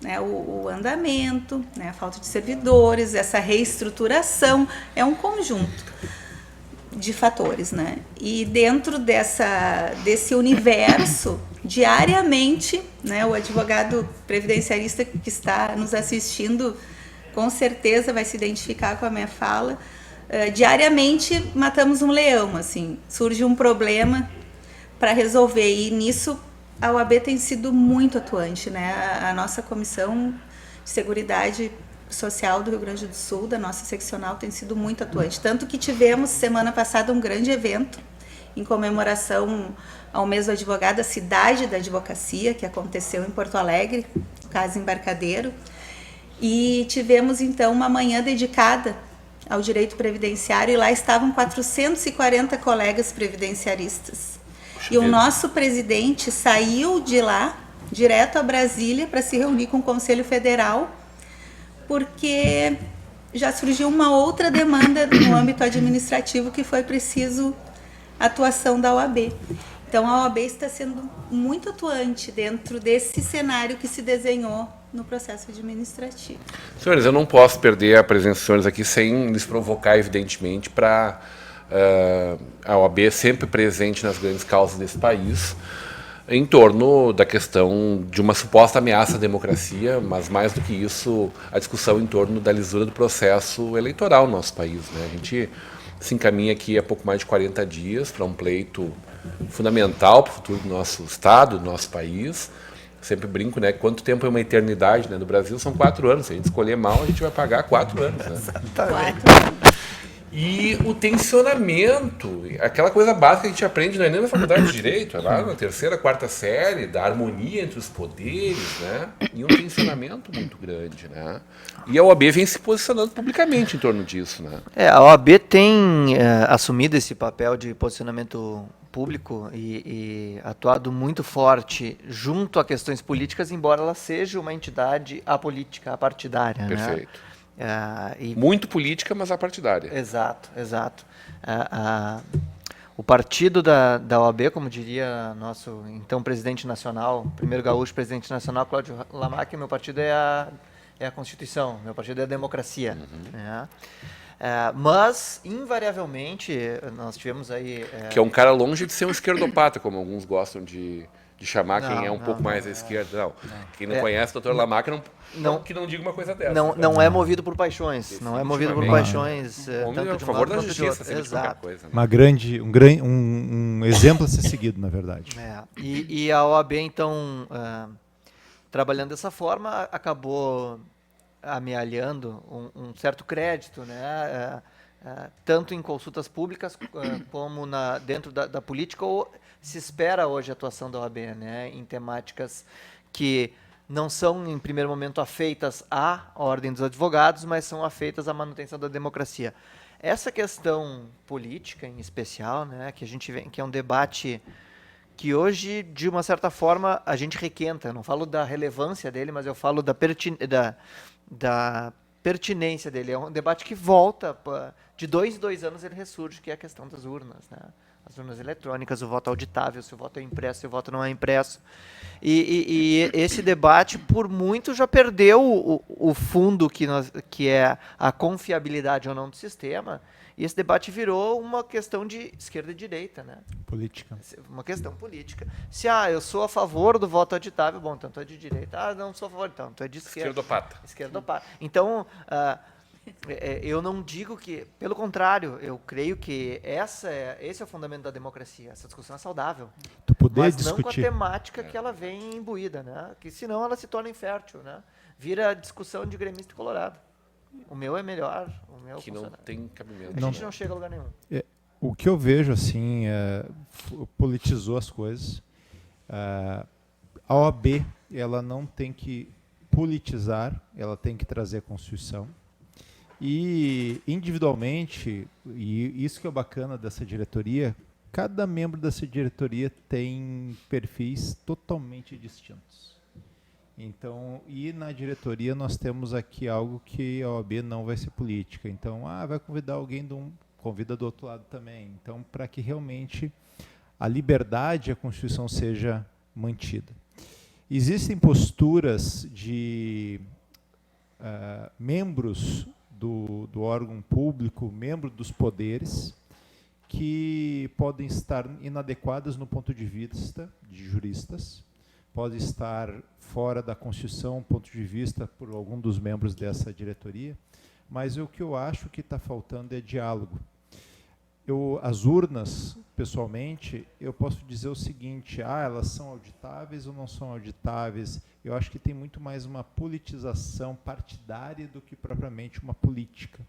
né, o andamento, né, a falta de servidores, essa reestruturação, é um conjunto de fatores, né? E dentro desse universo, diariamente, né, o advogado previdenciarista que está nos assistindo, com certeza vai se identificar com a minha fala, diariamente matamos um leão, assim, surge um problema para resolver, e nisso a OAB tem sido muito atuante, né? A nossa Comissão de Seguridade Social do Rio Grande do Sul, da nossa seccional, tem sido muito atuante. Tanto que tivemos, semana passada, um grande evento em comemoração ao mês do advogado, a Cidade da Advocacia, que aconteceu em Porto Alegre, caso Embarcadero. E tivemos, então, uma manhã dedicada ao direito previdenciário, e lá estavam 440 colegas previdenciaristas. E o nosso presidente saiu de lá, direto a Brasília, para se reunir com o Conselho Federal, porque já surgiu uma outra demanda no âmbito administrativo que foi preciso a atuação da OAB. Então, a OAB está sendo muito atuante dentro desse cenário que se desenhou no processo administrativo. Senhores, eu não posso perder a presença dos senhores aqui sem lhes provocar, evidentemente, para a OAB sempre presente nas grandes causas desse país, em torno da questão de uma suposta ameaça à democracia, mas mais do que isso, a discussão em torno da lisura do processo eleitoral no nosso país, né? A gente se encaminha aqui há pouco mais de 40 dias para um pleito fundamental para o futuro do nosso Estado, do nosso país. Sempre brinco, né? Quanto tempo é uma eternidade, né? No Brasil são 4 anos. Se a gente escolher mal, a gente vai pagar 4 anos. Né? Exatamente. 4 anos. E o tensionamento, aquela coisa básica que a gente aprende, não é nem na faculdade de Direito, é lá na 3ª, 4ª série, da harmonia entre os poderes, né? E um tensionamento muito grande, né? E a OAB vem se posicionando publicamente em torno disso, né? A OAB tem assumido esse papel de posicionamento público e atuado muito forte junto a questões políticas, embora ela seja uma entidade apolítica, apartidária. Perfeito. Né? Muito política, mas apartidária. Exato. O partido da OAB, como diria nosso então presidente nacional, primeiro gaúcho presidente nacional, Cláudio Lamarck, meu partido é a Constituição, meu partido é a democracia. Né? Mas, invariavelmente, nós tivemos aí... Que é um cara longe de ser um esquerdopata, como alguns gostam de chamar quem é um pouco mais à esquerda. Não. Quem não conhece o Dr. Lamarck que não diga uma coisa dessa. Não é movido por paixões. Não é movido por paixões. Tanto a favor da justiça, sempre de qualquer coisa. Né? Um exemplo a ser seguido, na verdade. E a OAB, então, trabalhando dessa forma, acabou amealhando um certo crédito, né? Tanto em consultas públicas como dentro da política, ou se espera hoje a atuação da OAB, né, em temáticas que não são, em primeiro momento, afeitas à ordem dos advogados, mas são afeitas à manutenção da democracia. Essa questão política, em especial, né, que a gente vê, que é um debate que hoje, de uma certa forma, a gente requenta. Eu não falo da relevância dele, mas eu falo da pertinência dele. É um debate que volta, de 2 em 2 anos ele ressurge, que é a questão das urnas, né? As urnas eletrônicas, o voto auditável, se o voto é impresso, se o voto não é impresso. E esse debate, por muito, já perdeu o fundo que é a confiabilidade ou não do sistema, e esse debate virou uma questão de esquerda e direita, né? Política. Uma questão política. Se eu sou a favor do voto auditável, bom, então tu é de direita. Não sou a favor, então tu é de esquerda. Esquerdopata. Então, eu não digo que... Pelo contrário, eu creio que esse é o fundamento da democracia. Essa discussão é saudável. Mas discutir. Não com a temática que ela vem imbuída, né? Que senão ela se torna infértil, né? Vira discussão de gremista colorado. O meu é melhor, o meu que não tem cabimento. A gente não chega a lugar nenhum. O que eu vejo, assim, politizou as coisas. A OAB, ela não tem que politizar, ela tem que trazer a Constituição. E, individualmente, e isso que é o bacana dessa diretoria, cada membro dessa diretoria tem perfis totalmente distintos. Então, e na diretoria nós temos aqui algo que a OAB não vai ser política. Então, vai convidar alguém convida do outro lado também. Então, para que realmente a liberdade e a Constituição seja mantida. Existem posturas de membros do órgão público, membros dos poderes, que podem estar inadequadas no ponto de vista de juristas, podem estar fora da Constituição, ponto de vista por algum dos membros dessa diretoria, mas o que eu acho que está faltando é diálogo. As urnas, pessoalmente, eu posso dizer o seguinte, elas são auditáveis ou não são auditáveis? Eu acho que tem muito mais uma politização partidária do que propriamente uma política.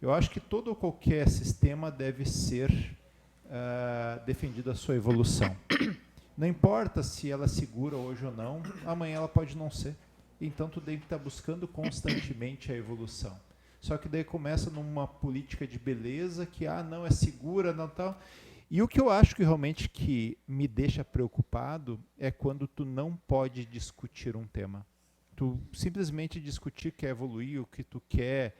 Eu acho que todo ou qualquer sistema deve ser defendido a sua evolução. Não importa se ela é segura hoje ou não, amanhã ela pode não ser. Então, tu deve estar buscando constantemente a evolução. Só que daí começa numa política de beleza que, não é segura, não tal. E o que eu acho que realmente que me deixa preocupado é quando tu não pode discutir um tema. Tu simplesmente discutir quer evoluir, o que tu quer,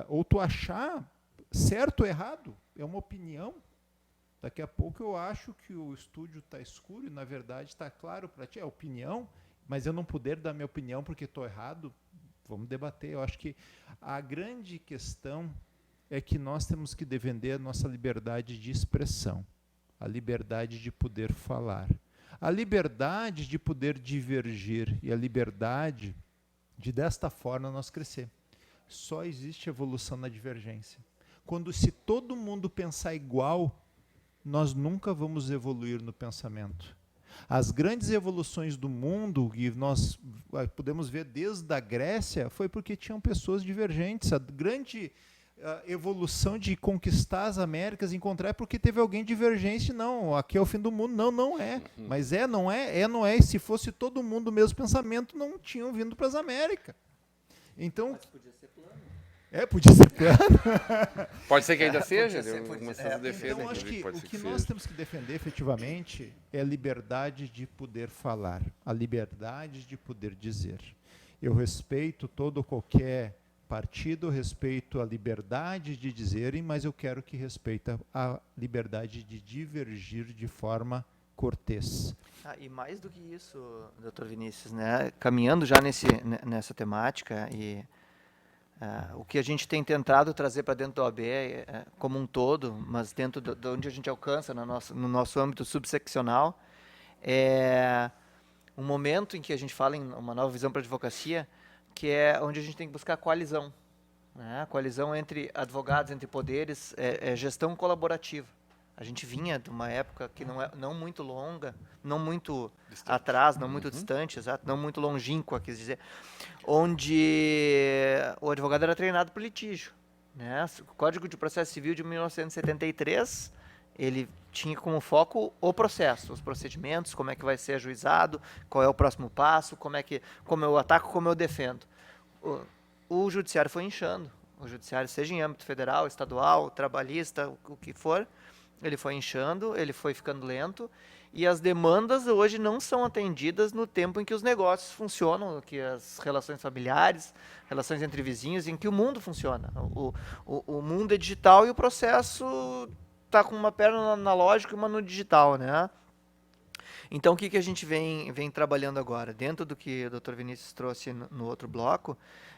ou tu achar certo ou errado, é uma opinião. Daqui a pouco eu acho que o estúdio está escuro e, na verdade, está claro para ti. É opinião, mas eu não poder dar minha opinião porque estou errado. Vamos debater. Eu acho que a grande questão é que nós temos que defender a nossa liberdade de expressão, a liberdade de poder falar, a liberdade de poder divergir e a liberdade de, desta forma, nós crescer. Só existe evolução na divergência. Se todo mundo pensar igual, nós nunca vamos evoluir no pensamento. As grandes evoluções do mundo, e nós podemos ver desde a Grécia, foi porque tinham pessoas divergentes. A grande evolução de conquistar as Américas, encontrar, é porque teve alguém divergente. Não, aqui é o fim do mundo. Não, não é. Mas não é. E se fosse todo mundo o mesmo pensamento, não tinham vindo para as Américas. Então, mas podia ser plano. Podia ser plano. Pode ser que ainda seja. Então, acho que o que nós temos que defender, efetivamente, é a liberdade de poder falar, a liberdade de poder dizer. Eu respeito todo qualquer partido, eu respeito a liberdade de dizerem, mas eu quero que respeite a liberdade de divergir de forma cortês. E mais do que isso, Dr. Vinícius, né? Caminhando já nessa temática, o que a gente tem tentado trazer para dentro da OAB como um todo, mas dentro de onde a gente alcança no nosso âmbito subseccional, é um momento em que a gente fala em uma nova visão para a advocacia, que é onde a gente tem que buscar coalizão. Né? Coalizão entre advogados, entre poderes, gestão colaborativa. A gente vinha de uma época que não muito longa, não muito distante. Atrás, não muito distante, exato, não muito longínqua, quis dizer, onde o advogado era treinado por litígio. Né? O Código de Processo Civil de 1973, ele tinha como foco o processo, os procedimentos, como é que vai ser ajuizado, qual é o próximo passo, como eu ataco, como eu defendo. O judiciário foi inchando. O judiciário, seja em âmbito federal, estadual, trabalhista, o que for, ele foi inchando, ele foi ficando lento, e as demandas hoje não são atendidas no tempo em que os negócios funcionam, que as relações familiares, relações entre vizinhos, em que o mundo funciona. O mundo é digital e o processo está com uma perna analógica e uma no digital, né? Então, o que a gente vem trabalhando agora? Dentro do que o Dr. Vinícius trouxe no outro bloco,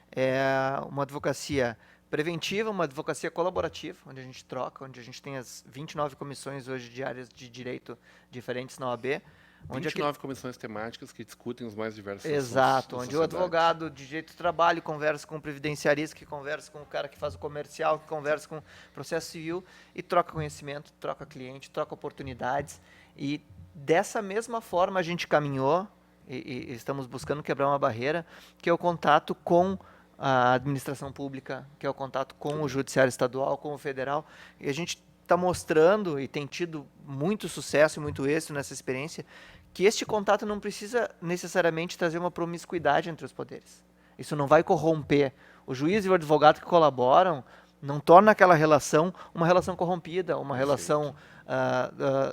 é uma advocacia preventiva, uma advocacia colaborativa, onde a gente troca, onde a gente tem as 29 comissões hoje de áreas de direito diferentes na OAB. 29 comissões temáticas que discutem os mais diversos Exato, onde o advogado de direito do trabalho conversa com o previdenciarista, que conversa com o cara que faz o comercial, que conversa com o processo civil e troca conhecimento, troca cliente, troca oportunidades. E dessa mesma forma a gente caminhou e estamos buscando quebrar uma barreira, que é o contato com a administração pública, que é o contato com o judiciário estadual, com o federal, e a gente está mostrando, e tem tido muito sucesso e muito êxito nessa experiência, que este contato não precisa necessariamente trazer uma promiscuidade entre os poderes. Isso não vai corromper. O juiz e o advogado que colaboram não torna aquela relação uma relação corrompida, uma relação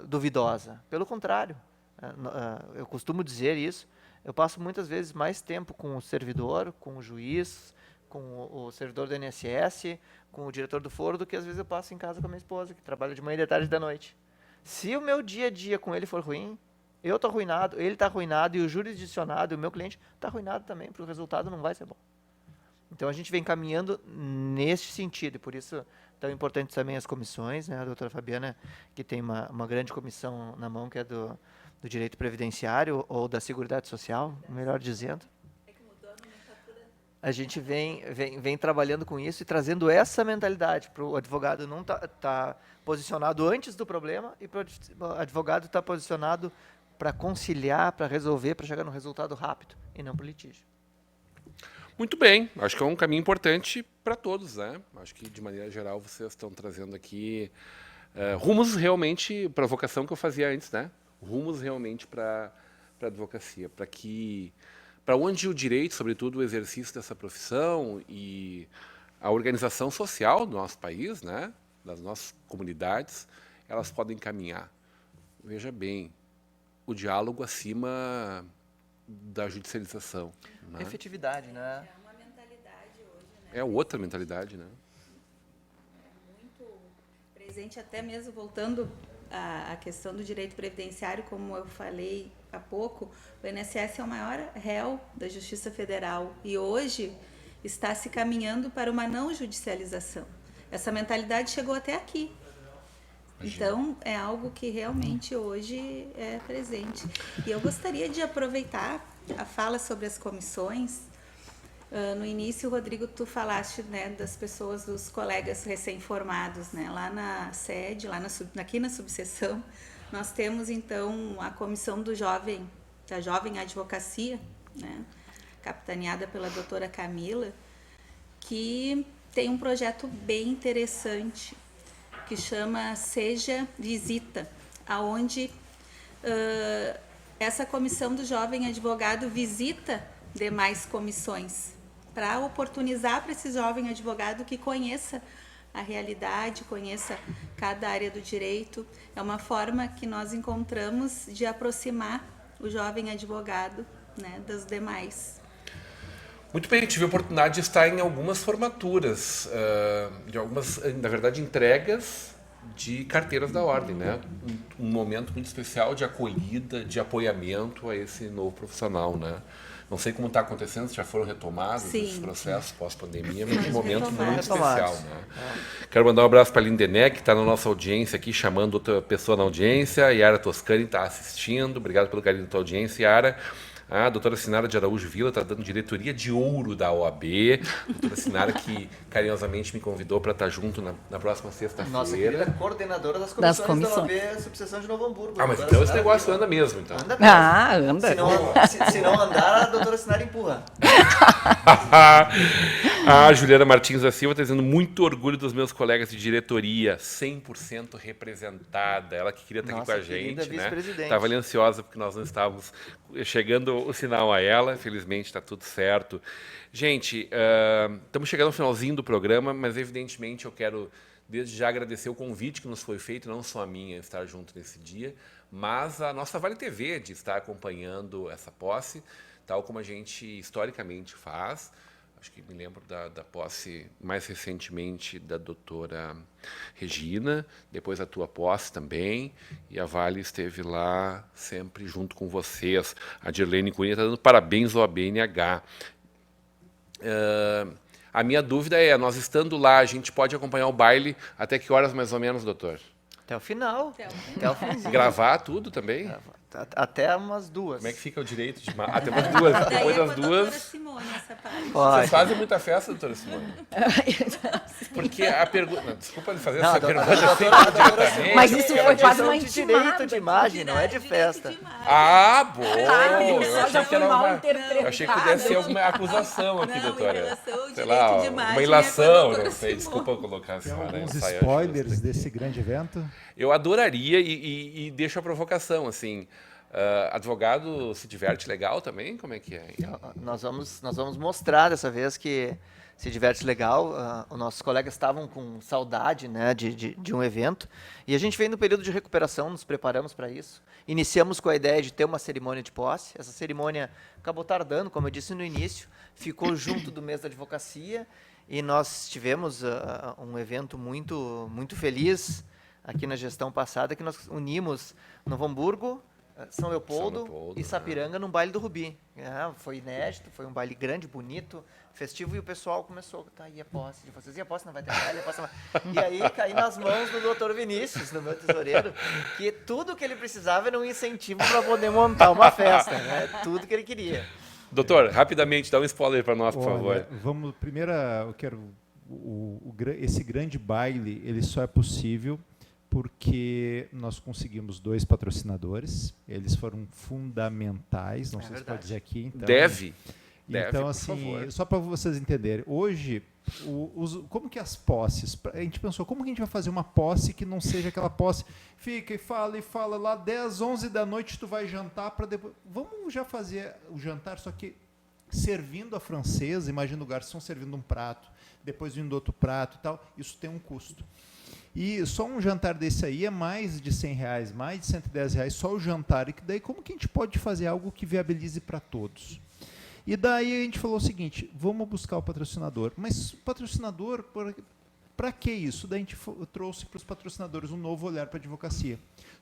duvidosa. Pelo contrário, eu costumo dizer isso, eu passo muitas vezes mais tempo com o servidor, com o juiz, com o servidor do INSS, com o diretor do foro, do que às vezes eu passo em casa com a minha esposa, que trabalha de manhã, de tarde e da noite. Se o meu dia a dia com ele for ruim, Eu estou arruinado, ele está arruinado e o jurisdicionado, o meu cliente, está arruinado também, porque o resultado não vai ser bom. Então, a gente vem caminhando nesse sentido, e por isso tão importantes também as comissões, né? A doutora Fabiana, que tem uma grande comissão na mão, que é do direito previdenciário, ou da Seguridade Social, melhor dizendo. A gente vem trabalhando com isso e trazendo essa mentalidade para o advogado não tá posicionado antes do problema e para o advogado estar posicionado para conciliar, para resolver, para chegar no resultado rápido e não para o litígio. Muito bem, acho que é um caminho importante para todos, né? Acho que, de maneira geral, vocês estão trazendo aqui rumos realmente para a vocação que eu fazia antes, né? Rumos realmente para a advocacia, para onde o direito, sobretudo o exercício dessa profissão e a organização social do nosso país, né? Das nossas comunidades, elas podem caminhar. Veja bem, o diálogo acima da judicialização. Né? Efetividade, né? É uma mentalidade hoje, né? É outra mentalidade, né? É muito presente, até mesmo voltando à questão do direito previdenciário, como eu falei há pouco, o INSS é o maior réu da Justiça Federal e hoje está se caminhando para uma não judicialização. Essa mentalidade chegou até aqui. Então, é algo que realmente hoje é presente. E eu gostaria de aproveitar a fala sobre as comissões. No início, Rodrigo, tu falaste, né, das pessoas, dos colegas recém-formados, né, lá na sede, aqui na subseção, nós temos, então, a comissão da Jovem Advocacia, né, capitaneada pela doutora Camila, que tem um projeto bem interessante, que chama Seja Visita, aonde essa comissão do jovem advogado visita demais comissões, para oportunizar para esse jovem advogado que conheça a realidade, conheça cada área do direito. É uma forma que nós encontramos de aproximar o jovem advogado, né, das demais. Muito bem, tive a oportunidade de estar em algumas formaturas, de algumas, na verdade, entregas de carteiras da ordem, né? Um momento muito especial de acolhida, de apoiamento a esse novo profissional, né? Não sei como está acontecendo, se já foram retomados esses processos pós-pandemia, mas um momento muito especial, né? Quero mandar um abraço para a Lindené, que está na nossa audiência aqui, chamando outra pessoa na audiência. Yara Toscani está assistindo. Obrigado pelo carinho da tua audiência, Yara. A doutora Sinara de Araújo Vila está dando diretoria de ouro da OAB. A doutora Sinara, que carinhosamente me convidou para estar junto na próxima sexta-feira. Nossa querida coordenadora das comissões da OAB, subseção de Novo Hamburgo. Mas então esse negócio anda mesmo, então. Anda mesmo. Anda. Se não andar, a doutora Sinara empurra. A Juliana Martins da Silva está dizendo muito orgulho dos meus colegas de diretoria, 100% representada. Ela que queria estar aqui com a gente, né? Estava ali ansiosa porque nós não estávamos chegando o sinal a ela. Felizmente está tudo certo. Gente, estamos chegando ao finalzinho do programa, mas evidentemente eu quero desde já agradecer o convite que nos foi feito, não só a minha estar junto nesse dia, mas a nossa Vale TV de estar acompanhando essa posse, tal como a gente historicamente faz. Acho que me lembro da posse mais recentemente da doutora Regina, depois a tua posse também, e a Vale esteve lá sempre junto com vocês. A Dirlene Cunha está dando parabéns ao ABNH. A minha dúvida é, nós estando lá, a gente pode acompanhar o baile até que horas mais ou menos, doutor? Até o final. Até o finzinho. Gravar tudo também? Até umas 2. Como é que fica o direito de... Até umas 2. Depois das 2... Simone, essa parte. Vocês fazem muita festa, doutora Simone? Porque a pergunta... Desculpa fazer essa pergunta diretamente. Mas isso foi quase uma de direito de imagem, não é de festa. Ah, bom! Eu achei que pudesse ser alguma acusação aqui, doutora. Sei lá, uma ilação, não sei. Desculpa colocar a senhora. Alguns spoilers desse grande evento? Eu adoraria e deixo a provocação, assim... advogado se diverte legal também? Como é que é? Nós vamos mostrar dessa vez que se diverte legal. Os nossos colegas estavam com saudade, né, de um evento. E a gente vem no período de recuperação, nos preparamos para isso. Iniciamos com a ideia de ter uma cerimônia de posse. Essa cerimônia acabou tardando, como eu disse no início, ficou junto do mês da advocacia. E nós tivemos um evento muito, muito feliz aqui na gestão passada, que nós unimos Novo Hamburgo, São Leopoldo, São Leopoldo, e Sapiranga no baile do Rubi. Foi inédito, foi um baile grande, bonito, festivo, e o pessoal começou, tá, e a posse de vocês? E a posse não vai ter baile? A posse não vai... E aí caí nas mãos do Dr. Vinícius, do meu tesoureiro, que tudo que ele precisava era um incentivo para poder montar uma festa, né? Tudo que ele queria. Doutor, rapidamente, dá um spoiler para nós, por favor. Vamos, primeiro, eu quero... esse grande baile, ele só é possível porque nós conseguimos 2 patrocinadores, eles foram fundamentais, não sei se pode dizer aqui. Então, Deve, então, por assim, favor. só para vocês entenderem, hoje, como que as posses, a gente pensou, como que a gente vai fazer uma posse que não seja aquela posse, fica e fala, lá 10, 11 da noite tu vai jantar, para depois, vamos já fazer o jantar, só que servindo a francesa, imagina o garçom servindo um prato, depois vindo outro prato e tal, isso tem um custo. E só um jantar desse aí é mais de R$100, mais de R$110, só o jantar. E daí como que a gente pode fazer algo que viabilize para todos? E daí a gente falou o seguinte, vamos buscar o patrocinador. Mas patrocinador, para que isso? Daí a gente trouxe para os patrocinadores um novo olhar para a advocacia.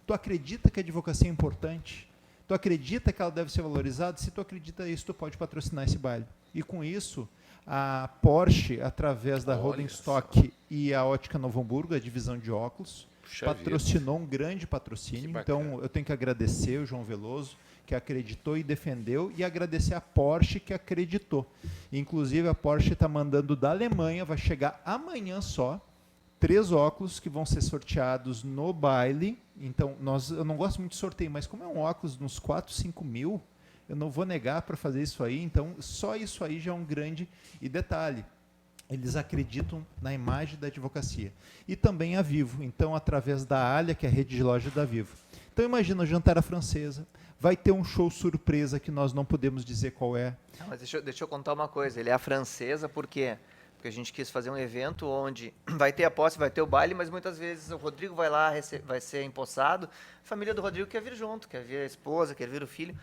Tu acredita que a advocacia é importante? Tu acredita que ela deve ser valorizada? Se tu acredita nisso, tu pode patrocinar esse baile. E com isso, a Porsche, através da Roden Stock e a Ótica Novo Hamburgo, a divisão de óculos, patrocinou um grande patrocínio. Então, eu tenho que agradecer o João Veloso, que acreditou e defendeu, e agradecer a Porsche, que acreditou. Inclusive, a Porsche está mandando da Alemanha, vai chegar amanhã só, 3 óculos que vão ser sorteados no baile. Então, eu não gosto muito de sorteio, mas como é um óculos nos 4, 5 mil, eu não vou negar para fazer isso aí, então só isso aí já é um grande... E detalhe, eles acreditam na imagem da advocacia. E também a Vivo, então através da Alia, que é a rede de loja da Vivo. Então imagina o jantar à francesa, vai ter um show surpresa que nós não podemos dizer qual é. Mas deixa eu contar uma coisa, ele é a francesa por quê? Porque a gente quis fazer um evento onde vai ter a posse, vai ter o baile, mas muitas vezes o Rodrigo vai lá, vai ser empossado, a família do Rodrigo quer vir junto, quer vir a esposa, quer vir o filho.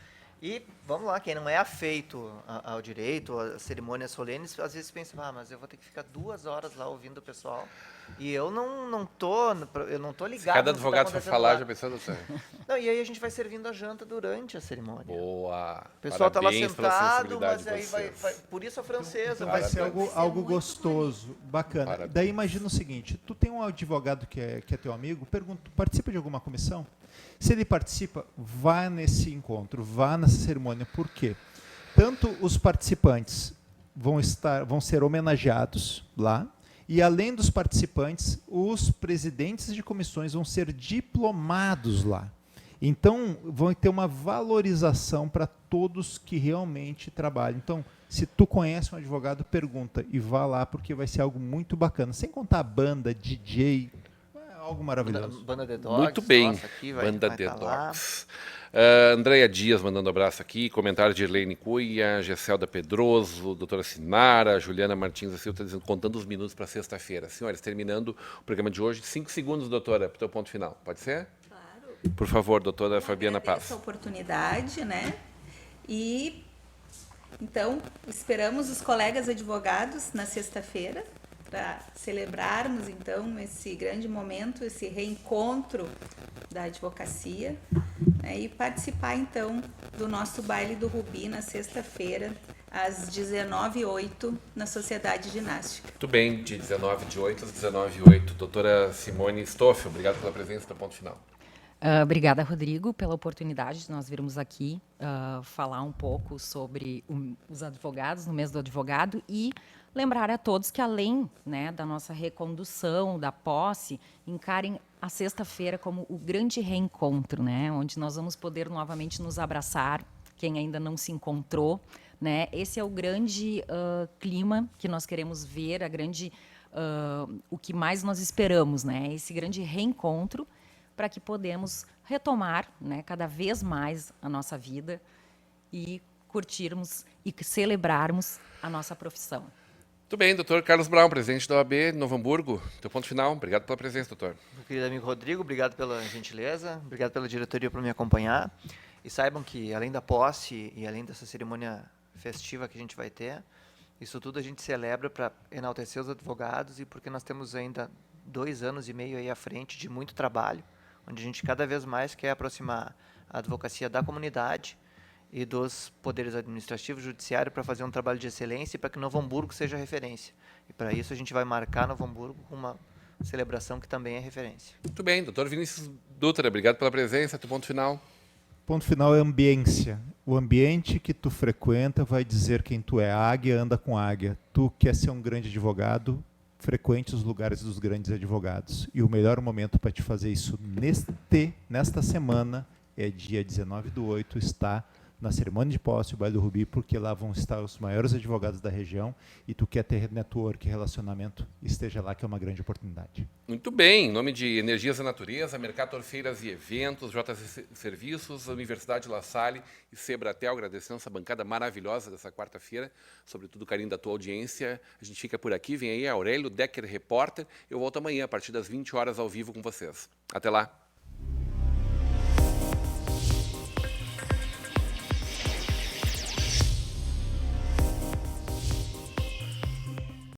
E, vamos lá, quem não é afeito ao direito, às cerimônias solenes, às vezes pensa, mas eu vou ter que ficar 2 horas lá ouvindo o pessoal. E eu não tô ligado. Se cada advogado for falar, já pensou, doutor? Não, e aí a gente vai servindo a janta durante a cerimônia. Boa! O pessoal está lá Parabéns pela sentado, mas sensibilidade aí vai... Por isso a francesa. Então vai ser algo gostoso, bacana. Parabéns. Daí imagina o seguinte, tu tem um advogado que é teu amigo, pergunta, participa de alguma comissão? Se ele participa, vá nesse encontro, vá nessa cerimônia. Por quê? Tanto os participantes vão ser homenageados lá, e além dos participantes, os presidentes de comissões vão ser diplomados lá. Então, vão ter uma valorização para todos que realmente trabalham. Então, se tu conhece um advogado, pergunta e vá lá, porque vai ser algo muito bacana. Sem contar a banda, DJ, algo maravilhoso. Banda The Dogs. Muito bem, Nossa, aqui Banda vai The tá lá. Dogs. Andréia Dias mandando abraço aqui, comentário de Irlene Cunha, Gesselda Pedroso, doutora Sinara, Juliana Martins da Silva, dizendo, contando os minutos para sexta-feira. Senhores, terminando o programa de hoje, 5 segundos, doutora, para o teu ponto final. Pode ser? Claro. Por favor, doutora Fabiana Paz. Essa oportunidade, né? E, então, esperamos os colegas advogados na sexta-feira para celebrarmos, então, esse grande momento, esse reencontro da advocacia, né, e participar, então, do nosso baile do Rubi na sexta-feira, às 19h08, na Sociedade Ginástica. Muito bem, de 19h08 às 19h08. Doutora Simone Stoffel, obrigado pela presença do ponto final. Obrigada, Rodrigo, pela oportunidade de nós virmos aqui falar um pouco sobre os advogados, no mês do advogado, e lembrar a todos que, além, né, da nossa recondução, da posse, encarem a sexta-feira como o grande reencontro, né, onde nós vamos poder novamente nos abraçar, quem ainda não se encontrou. Né? Esse é o grande clima que nós queremos ver, o que mais nós esperamos, né? Esse grande reencontro, para que podemos retomar, né, cada vez mais a nossa vida e curtirmos e celebrarmos a nossa profissão. Muito bem, doutor Carlos Brown, presidente da OAB Novo Hamburgo. Teu ponto final, obrigado pela presença, doutor. Meu querido amigo Rodrigo, obrigado pela gentileza, obrigado pela diretoria por me acompanhar. E saibam que, além da posse e além dessa cerimônia festiva que a gente vai ter, isso tudo a gente celebra para enaltecer os advogados e porque nós temos ainda 2 anos e meio aí à frente de muito trabalho, onde a gente cada vez mais quer aproximar a advocacia da comunidade e dos poderes administrativo e judiciário para fazer um trabalho de excelência e para que Novo Hamburgo seja referência. E para isso a gente vai marcar Novo Hamburgo com uma celebração que também é referência. Muito bem, doutor Vinícius Dutra, obrigado pela presença. Teu ponto final. Ponto final é ambiência. O ambiente que tu frequenta vai dizer quem tu é. A águia anda com a águia. Tu quer ser um grande advogado, frequente os lugares dos grandes advogados. E o melhor momento para te fazer isso nesta semana é dia 19/8, está na cerimônia de posse, o Baile do Rubi, porque lá vão estar os maiores advogados da região e tu quer ter network, relacionamento, esteja lá, que é uma grande oportunidade. Muito bem, em nome de Energias da Natureza, Mercator Feiras e Eventos, JC Serviços, Universidade La Salle e Sebratel, agradecendo essa bancada maravilhosa dessa quarta-feira, sobretudo o carinho da tua audiência. A gente fica por aqui, vem aí Aurélio Decker, repórter. Eu volto amanhã, a partir das 20 horas, ao vivo com vocês. Até lá.